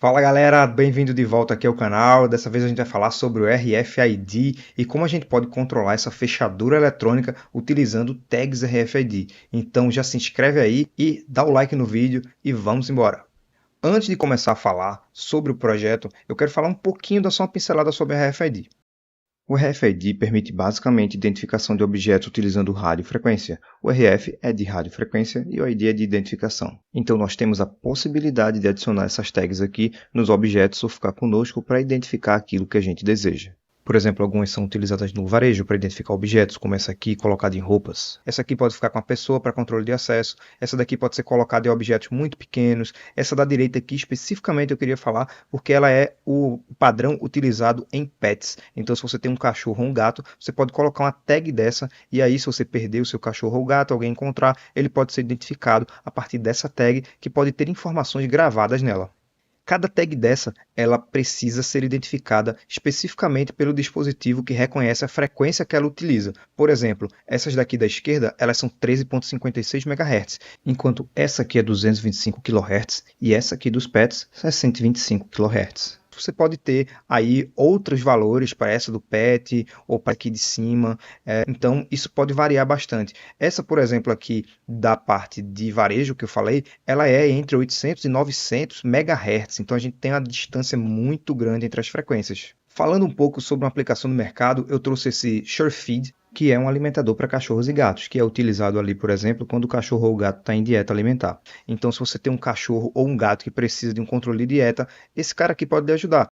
Fala galera, bem-vindo de volta aqui ao canal. Dessa vez a gente vai falar sobre o RFID e como a gente pode controlar essa fechadura eletrônica utilizando tags RFID. Então já se inscreve aí e dá o like no vídeo e vamos embora. Antes de começar a falar sobre o projeto, eu quero falar um pouquinho, dar só uma pincelada sobre a RFID. O RFID permite basicamente identificação de objetos utilizando radiofrequência. O RF é de radiofrequência e o ID é de identificação. Então nós temos a possibilidade de adicionar essas tags aqui nos objetos ou ficar conosco para identificar aquilo que a gente deseja. Por exemplo, algumas são utilizadas no varejo para identificar objetos, como essa aqui colocada em roupas. Essa aqui pode ficar com a pessoa para controle de acesso. Essa daqui pode ser colocada em objetos muito pequenos. Essa da direita aqui especificamente eu queria falar porque ela é o padrão utilizado em pets. Então se você tem um cachorro ou um gato, você pode colocar uma tag dessa e aí se você perder o seu cachorro ou gato, alguém encontrar, ele pode ser identificado a partir dessa tag que pode ter informações gravadas nela. Cada tag dessa, ela precisa ser identificada especificamente pelo dispositivo que reconhece a frequência que ela utiliza. Por exemplo, essas daqui da esquerda, elas são 13.56 MHz, enquanto essa aqui é 225 kHz e essa aqui dos pets é 125 kHz. Você pode ter aí outros valores para essa do PET ou para aqui de cima, então isso pode variar bastante. Essa, por exemplo, aqui da parte de varejo que eu falei, ela é entre 800 e 900 MHz, então a gente tem uma distância muito grande entre as frequências. Falando um pouco sobre uma aplicação no mercado, eu trouxe esse SureFeed, que é um alimentador para cachorros e gatos, que é utilizado ali, por exemplo, quando o cachorro ou o gato está em dieta alimentar. Então, se você tem um cachorro ou um gato que precisa de um controle de dieta, esse cara aqui pode lhe ajudar.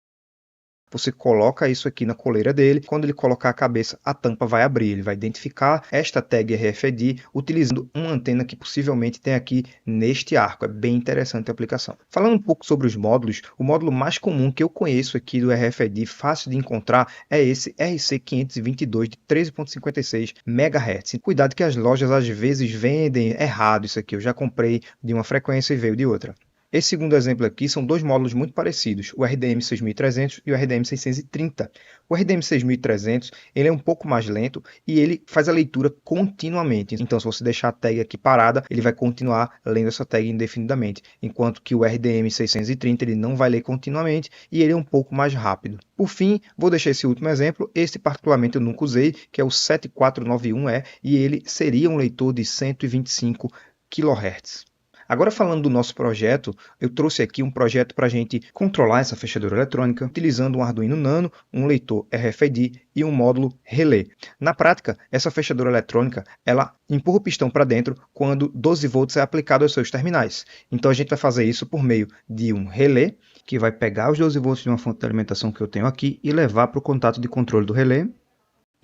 Você coloca isso aqui na coleira dele, quando ele colocar a cabeça, a tampa vai abrir, ele vai identificar esta tag RFID utilizando uma antena que possivelmente tem aqui neste arco. É bem interessante a aplicação. Falando um pouco sobre os módulos, o módulo mais comum que eu conheço aqui do RFID, fácil de encontrar, é esse RC522 de 13.56 MHz. Cuidado que as lojas às vezes vendem errado isso aqui, eu já comprei de uma frequência e veio de outra. Esse segundo exemplo aqui são dois módulos muito parecidos, o RDM 6300 e o RDM 630. O RDM 6300 ele é um pouco mais lento e ele faz a leitura continuamente. Então, se você deixar a tag aqui parada, ele vai continuar lendo essa tag indefinidamente, enquanto que o RDM 630 ele não vai ler continuamente e ele é um pouco mais rápido. Por fim, vou deixar esse último exemplo, este particularmente eu nunca usei, que é o 7491E e ele seria um leitor de 125 kHz. Agora falando do nosso projeto, eu trouxe aqui um projeto para a gente controlar essa fechadura eletrônica utilizando um Arduino Nano, um leitor RFID e um módulo relé. Na prática, essa fechadura eletrônica ela empurra o pistão para dentro quando 12 volts é aplicado aos seus terminais. Então a gente vai fazer isso por meio de um relé que vai pegar os 12 volts de uma fonte de alimentação que eu tenho aqui e levar para o contato de controle do relé,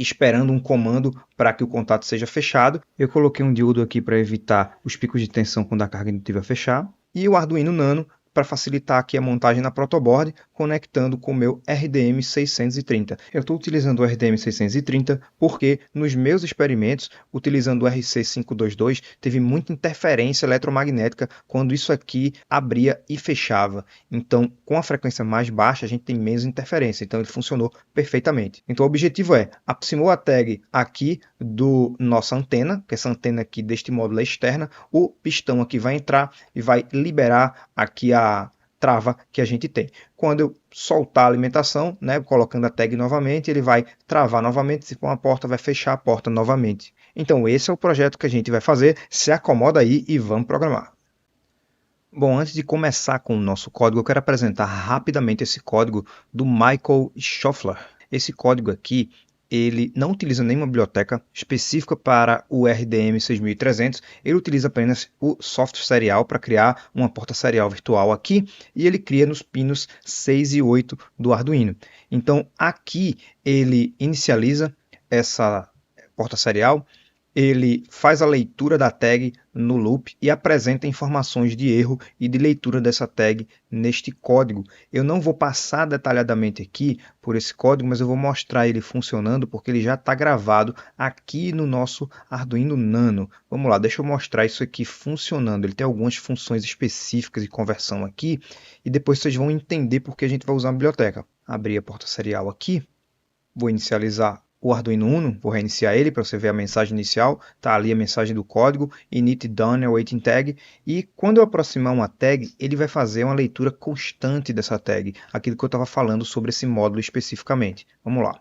esperando um comando para que o contato seja fechado. Eu coloquei um diodo aqui para evitar os picos de tensão quando a carga indutiva fechar. E o Arduino Nano para facilitar aqui a montagem na protoboard, conectando com o meu RDM 630. Eu estou utilizando o RDM 630 porque nos meus experimentos, utilizando o RC522, teve muita interferência eletromagnética quando isso aqui abria e fechava. Então, com a frequência mais baixa, a gente tem menos interferência. Então, ele funcionou perfeitamente. Então, o objetivo é, aproximou a tag aqui do nossa antena, que essa antena aqui deste módulo é externa, o pistão aqui vai entrar e vai liberar aqui a trava que a gente tem. Quando eu soltar a alimentação, né, colocando a tag novamente, ele vai travar novamente, se for uma porta, vai fechar a porta novamente. Então esse é o projeto que a gente vai fazer, se acomoda aí e vamos programar. Bom, antes de começar com o nosso código, eu quero apresentar rapidamente esse código do Michael Schoeffler. Esse código aqui, ele não utiliza nenhuma biblioteca específica para o RDM 6300, ele utiliza apenas o software serial para criar uma porta serial virtual aqui, e ele cria nos pinos 6 e 8 do Arduino. Então aqui ele inicializa essa porta serial, ele faz a leitura da tag no loop e apresenta informações de erro e de leitura dessa tag neste código. Eu não vou passar detalhadamente aqui por esse código, mas eu vou mostrar ele funcionando porque ele já está gravado aqui no nosso Arduino Nano. Vamos lá, deixa eu mostrar isso aqui funcionando. Ele tem algumas funções específicas de conversão aqui e depois vocês vão entender porque a gente vai usar a biblioteca. Abrir a porta serial aqui, vou inicializar o Arduino Uno, vou reiniciar ele para você ver a mensagem inicial, tá ali a mensagem do código, init done awaiting tag, e quando eu aproximar uma tag, ele vai fazer uma leitura constante dessa tag, aquilo que eu estava falando sobre esse módulo especificamente. Vamos lá.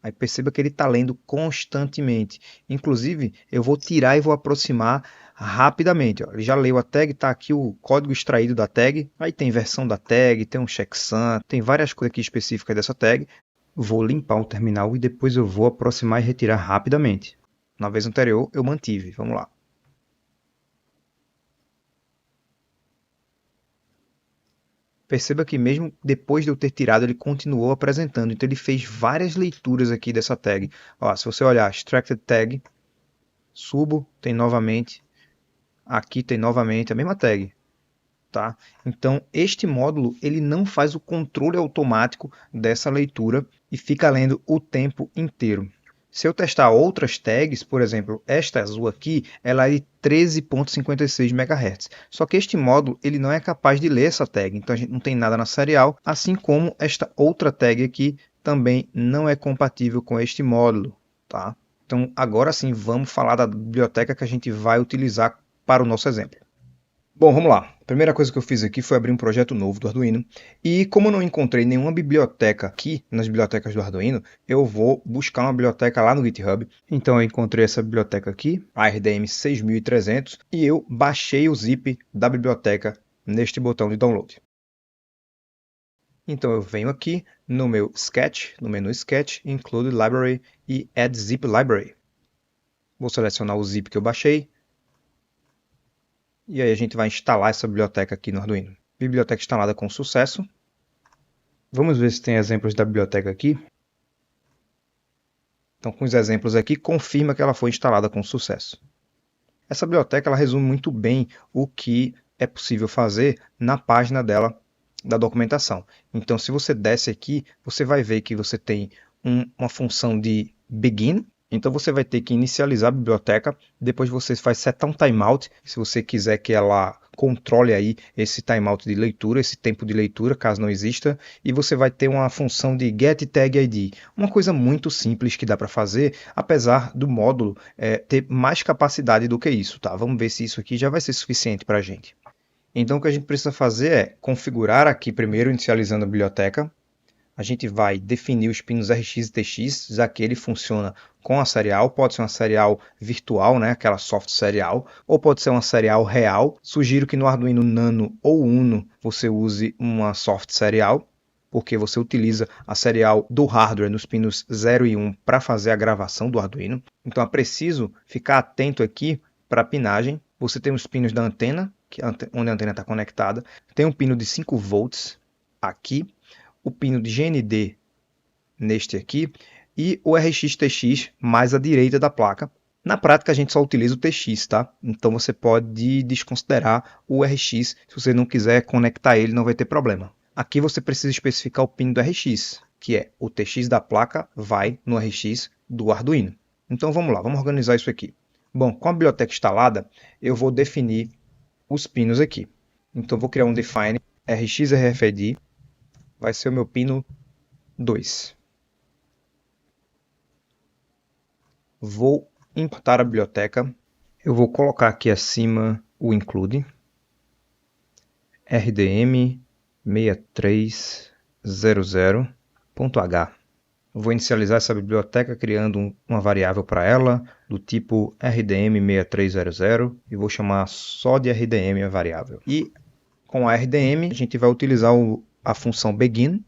Aí perceba que ele está lendo constantemente. Inclusive, eu vou tirar e vou aproximar rapidamente. Ó. Ele já leu a tag, está aqui o código extraído da tag. Aí tem versão da tag, tem um checksum, tem várias coisas aqui específicas dessa tag. Vou limpar o terminal e depois eu vou aproximar e retirar rapidamente. Na vez anterior eu mantive. Vamos lá. Perceba que mesmo depois de eu ter tirado, ele continuou apresentando. Então ele fez várias leituras aqui dessa tag. Ó, se você olhar, extracted tag, subo, tem novamente. Aqui tem novamente a mesma tag. Tá? Então este módulo ele não faz o controle automático dessa leitura e fica lendo o tempo inteiro. Se eu testar outras tags, por exemplo, esta azul aqui, ela é de 13.56 MHz. Só que este módulo ele não é capaz de ler essa tag, então a gente não tem nada na serial, assim como esta outra tag aqui também não é compatível com este módulo. Tá? Então agora sim vamos falar da biblioteca que a gente vai utilizar para o nosso exemplo. Bom, vamos lá. A primeira coisa que eu fiz aqui foi abrir um projeto novo do Arduino. E como eu não encontrei nenhuma biblioteca aqui nas bibliotecas do Arduino, eu vou buscar uma biblioteca lá no GitHub. Então eu encontrei essa biblioteca aqui, a RDM 6300, e eu baixei o zip da biblioteca neste botão de download. Então eu venho aqui no meu Sketch, no menu Sketch, Include Library e Add Zip Library. Vou selecionar o zip que eu baixei. E aí a gente vai instalar essa biblioteca aqui no Arduino. Biblioteca instalada com sucesso. Vamos ver se tem exemplos da biblioteca aqui. Então, com os exemplos aqui, confirma que ela foi instalada com sucesso. Essa biblioteca ela resume muito bem o que é possível fazer na página dela, da documentação. Então, se você desce aqui, você vai ver que você tem uma função de begin. Então você vai ter que inicializar a biblioteca, depois você vai setar um timeout, se você quiser que ela controle aí esse timeout de leitura, esse tempo de leitura, caso não exista, e você vai ter uma função de getTagID, uma coisa muito simples que dá para fazer, apesar do módulo ter mais capacidade do que isso, tá? Vamos ver se isso aqui já vai ser suficiente para a gente. Então o que a gente precisa fazer é configurar aqui primeiro, inicializando a biblioteca. A gente vai definir os pinos RX e TX, já que ele funciona com a serial, pode ser uma serial virtual, né, aquela soft serial, ou pode ser uma serial real. Sugiro que no Arduino Nano ou Uno você use uma soft serial, porque você utiliza a serial do hardware nos pinos 0 e 1 para fazer a gravação do Arduino. Então é preciso ficar atento aqui para a pinagem. Você tem os pinos da antena, onde a antena está conectada, tem um pino de 5 volts aqui, o pino de GND neste aqui e o RX-TX mais à direita da placa. Na prática a gente só utiliza o TX, tá? Então você pode desconsiderar o RX, se você não quiser conectar ele não vai ter problema. Aqui você precisa especificar o pino do RX, que é o TX da placa vai no RX do Arduino. Então vamos lá, vamos organizar isso aqui. Bom, com a biblioteca instalada, eu vou definir os pinos aqui. Então vou criar um define RX-RFID, vai ser o meu pino 2. Vou importar a biblioteca. Eu vou colocar aqui acima o include. RDM 6300.h. Vou inicializar essa biblioteca criando uma variável para ela do tipo RDM 6300 e vou chamar só de RDM a variável. E com a RDM a gente vai utilizar a função begin,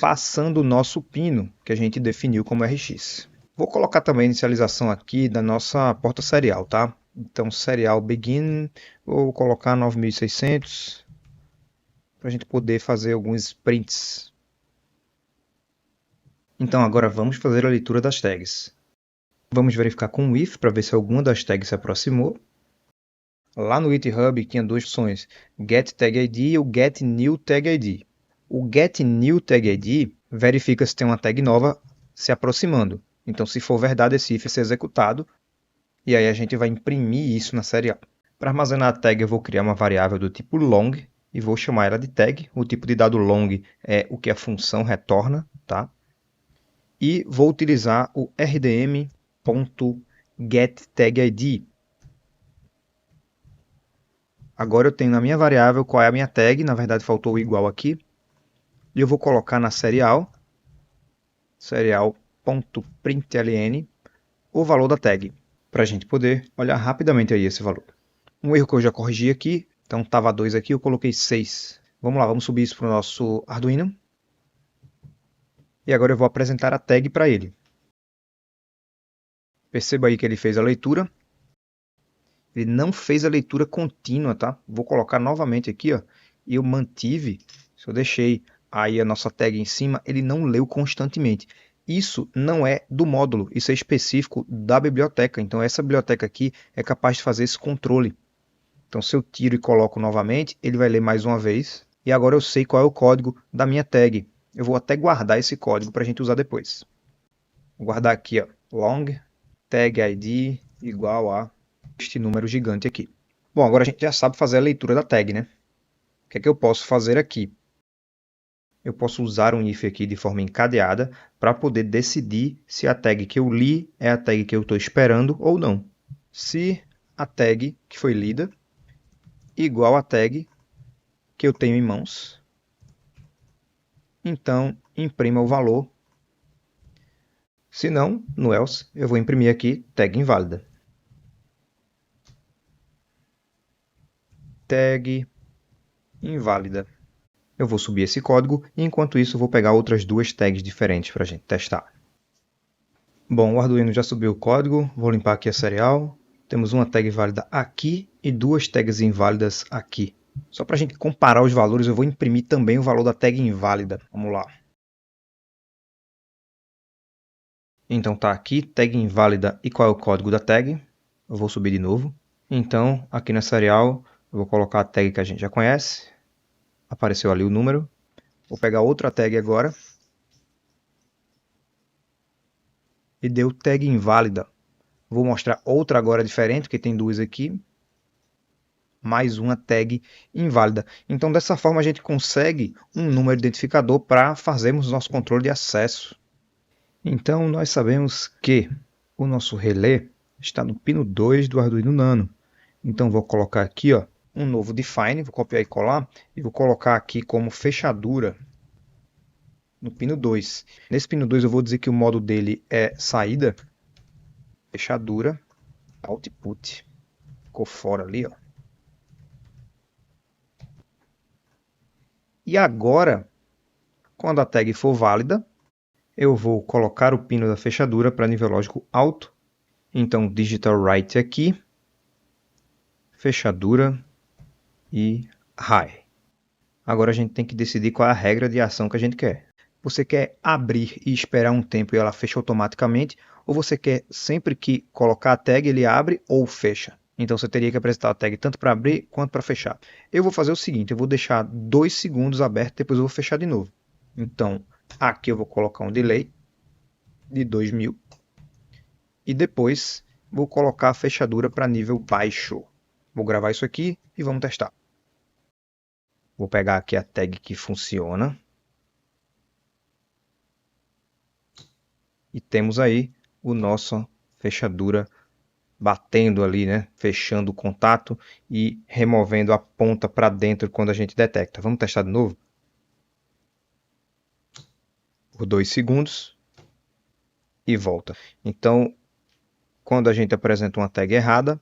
passando o nosso pino que a gente definiu como RX. Vou colocar também a inicialização aqui da nossa porta serial, tá? Então serial begin, vou colocar 9600 para a gente poder fazer alguns prints. Então agora vamos fazer a leitura das tags. Vamos verificar com o if para ver se alguma das tags se aproximou. Lá no GitHub tinha duas funções, getTagID e o getNewTagID. O getNewTagID verifica se tem uma tag nova se aproximando. Então, se for verdade, esse if vai ser executado. E aí a gente vai imprimir isso na serial. Para armazenar a tag, eu vou criar uma variável do tipo long. e vou chamar ela de tag. O tipo de dado long é o que a função retorna, tá? E vou utilizar o rdm.getTagId. Agora eu tenho na minha variável qual é a minha tag, na verdade faltou o igual aqui. E eu vou colocar na serial.println, o valor da tag, para a gente poder olhar rapidamente aí esse valor. Um erro que eu já corrigi aqui, então estava 2 aqui, eu coloquei 6. Vamos lá, vamos subir isso para o nosso Arduino. E agora eu vou apresentar a tag para ele. Perceba aí que ele fez a leitura. Ele não fez a leitura contínua, tá? Vou colocar novamente aqui, ó. E eu mantive, se eu deixei aí a nossa tag em cima, ele não leu constantemente. Isso não é do módulo, isso é específico da biblioteca. Então essa biblioteca aqui é capaz de fazer esse controle. Então se eu tiro e coloco novamente, ele vai ler mais uma vez. E agora eu sei qual é o código da minha tag. Eu vou até guardar esse código para a gente usar depois. Vou guardar aqui, ó, long tag id igual a este número gigante aqui. Bom, agora a gente já sabe fazer a leitura da tag, né? O que é que eu posso fazer aqui? Eu posso usar um if aqui de forma encadeada para poder decidir se a tag que eu li é a tag que eu estou esperando ou não. Se a tag que foi lida igual a tag que eu tenho em mãos, então imprima o valor. Se não, no else, eu vou imprimir aqui tag inválida. Tag inválida. Eu vou subir esse código e enquanto isso eu vou pegar outras duas tags diferentes para a gente testar. Bom, o Arduino já subiu o código, vou limpar aqui a serial. Temos uma tag válida aqui e duas tags inválidas aqui. Só para a gente comparar os valores, eu vou imprimir também o valor da tag inválida. Vamos lá. Então tá aqui, tag inválida e qual é o código da tag. Eu vou subir de novo. Então, aqui na serial, eu vou colocar a tag que a gente já conhece. Apareceu ali o número. Vou pegar outra tag agora. E deu tag inválida. Vou mostrar outra agora diferente, porque tem duas aqui. Mais uma tag inválida. Então, dessa forma, a gente consegue um número identificador para fazermos nosso controle de acesso. Então, nós sabemos que o nosso relé está no pino 2 do Arduino Nano. Então, vou colocar aqui, ó, um novo define, vou copiar e colar, e vou colocar aqui como fechadura no pino 2. Nesse pino 2 eu vou dizer que o modo dele é saída, fechadura, output. Ficou fora ali, ó. E agora, quando a tag for válida, eu vou colocar o pino da fechadura para nível lógico alto. Então, digital write aqui, fechadura e high. Agora a gente tem que decidir qual é a regra de ação que a gente quer. Você quer abrir e esperar um tempo e ela fecha automaticamente, ou você quer sempre que colocar a tag ele abre ou fecha? Então você teria que apresentar a tag tanto para abrir quanto para fechar. Eu vou fazer o seguinte, eu vou deixar 2 segundos aberto, depois eu vou fechar de novo. Então aqui eu vou colocar um delay de 2000 e depois vou colocar a fechadura para nível baixo. Vou gravar isso aqui e vamos testar. Vou pegar aqui a tag que funciona. E temos aí o nosso fechadura batendo ali, né? Fechando o contato e removendo a ponta para dentro quando a gente detecta. Vamos testar de novo? Por 2 segundos e volta. Então, quando a gente apresenta uma tag errada,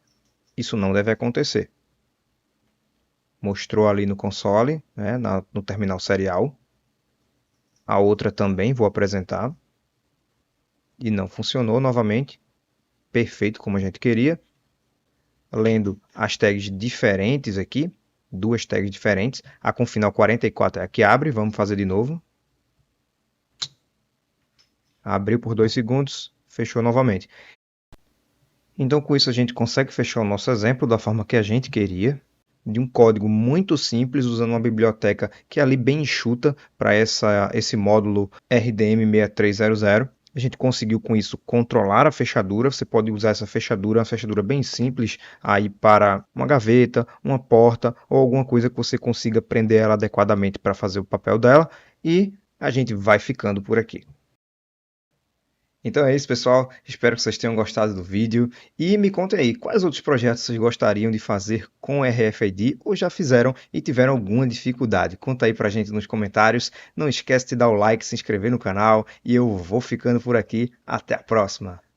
isso não deve acontecer. Mostrou ali no console, né? No terminal serial. A outra também vou apresentar. E não funcionou novamente. Perfeito como a gente queria. Lendo as tags diferentes aqui, duas tags diferentes. A com final 44 é a que abre, vamos fazer de novo. Abriu por 2 segundos, fechou novamente. Então com isso a gente consegue fechar o nosso exemplo da forma que a gente queria, de um código muito simples, usando uma biblioteca que é ali bem enxuta para esse módulo RDM6300. A gente conseguiu com isso controlar a fechadura. Você pode usar essa fechadura, uma fechadura bem simples, aí para uma gaveta, uma porta ou alguma coisa que você consiga prender ela adequadamente para fazer o papel dela. E a gente vai ficando por aqui. Então é isso, pessoal. Espero que vocês tenham gostado do vídeo. E me contem aí, quais outros projetos vocês gostariam de fazer com RFID ou já fizeram e tiveram alguma dificuldade? Conta aí pra gente nos comentários. Não esquece de dar o like, se inscrever no canal. E eu vou ficando por aqui. Até a próxima!